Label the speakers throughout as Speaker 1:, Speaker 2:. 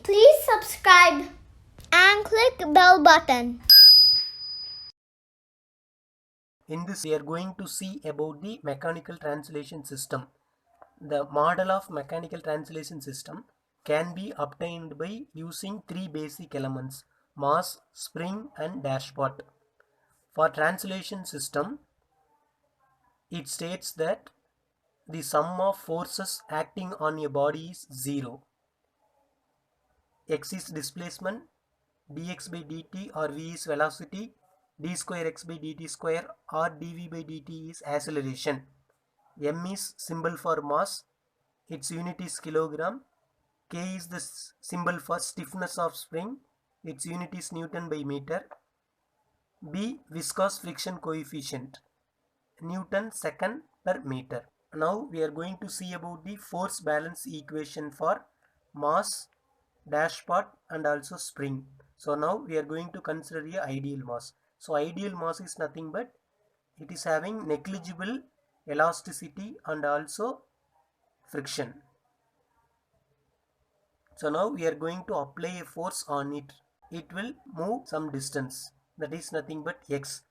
Speaker 1: Please subscribe and click bell button.
Speaker 2: In this, we are going to see about the mechanical translation system. The model of mechanical translation system can be obtained by using three basic elements: mass, spring, and dashpot. For translation system, it states that the sum of forces acting on a body is zero. X is displacement, dx by dt or v is velocity, d square x by dt square or dv by dt is acceleration. M is symbol for mass, its unit is kilogram. K is the symbol for stiffness of spring, its unit is Newton by meter. B, viscous friction coefficient, Newton second per meter. Now we are going to see about the force balance equation for mass, dashpot and also spring. So now we are going to consider a ideal mass. So ideal mass is nothing but it is having negligible elasticity and also friction. So now we are going to apply a force on it. It will move some distance, that is nothing but x.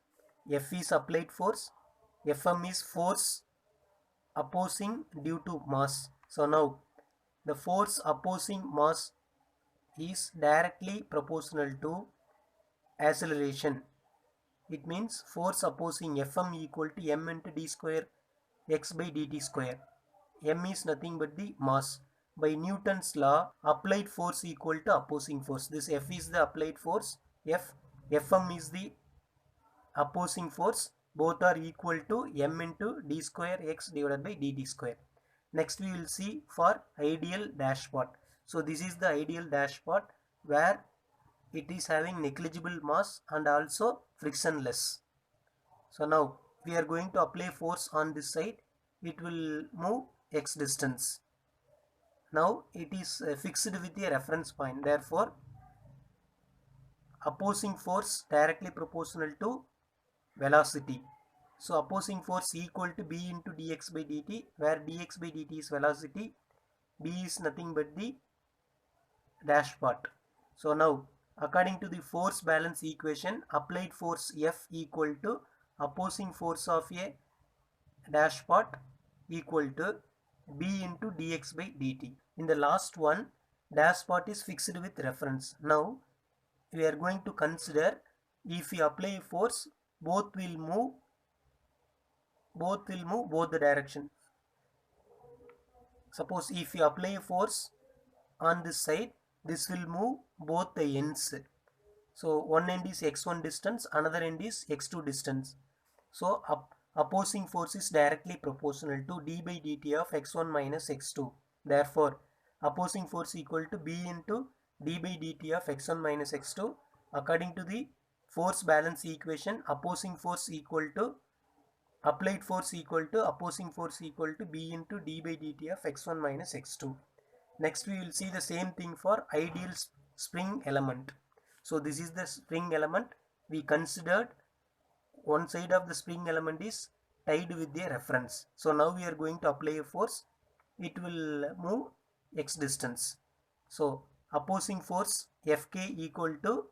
Speaker 2: F is applied force, Fm is force opposing due to mass. So now the force opposing mass is directly proportional to acceleration. It means force opposing Fm equal to m into d square x by dt square. M is nothing but the mass. By Newton's law, applied force equal to opposing force. This F is the applied force, Fm is the opposing force. Both are equal to m into d square x divided by dt square. Next we will see for ideal dashpot. So this is the ideal dashpot where it is having negligible mass and also frictionless. So now we are going to apply force on this side. It will move x distance. Now it is fixed with a reference point. Therefore, opposing force directly proportional to velocity. So opposing force equal to b into dx by dt, where dx by dt is velocity, b is nothing but the dashpot. So now according to the force balance equation, applied force F equal to opposing force of a dashpot equal to b into dx by dt. In the last one, dashpot is fixed with reference. Now we are going to consider if we apply force, both will move both the direction. Suppose if we apply force on this side, this will move both the ends. So one end is x1 distance, another end is x2 distance. So opposing force is directly proportional to d by dt of x1 minus x2. Therefore, opposing force equal to b into d by dt of x1 minus x2. According to the force balance equation, opposing force equal to applied force equal to opposing force equal to b into d by dt of x1 minus x2. Next we will see the same thing for ideal spring element. So this is the spring element. We considered one side of the spring element is tied with a reference. So now we are going to apply a force. It will move x distance. So opposing force Fk equal to,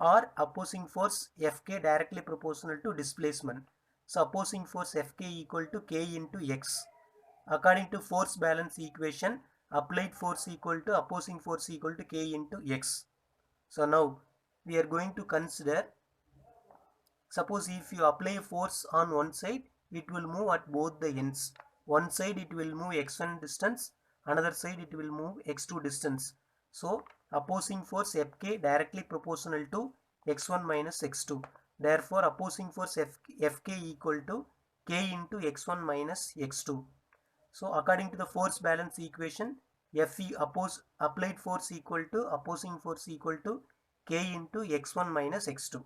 Speaker 2: or opposing force Fk directly proportional to displacement. So opposing force Fk equal to k into x. According to force balance equation, applied force equal to opposing force equal to k into x. So now we are going to consider, suppose if you apply force on one side, it will move at both the ends. One side it will move x1 distance, another side it will move x2 distance. So opposing force Fk directly proportional to x1 minus x2. Therefore opposing force Fk equal to k into x1 minus x2. So according to the force balance equation, Fe applied force equal to opposing force equal to k into x1 minus x2.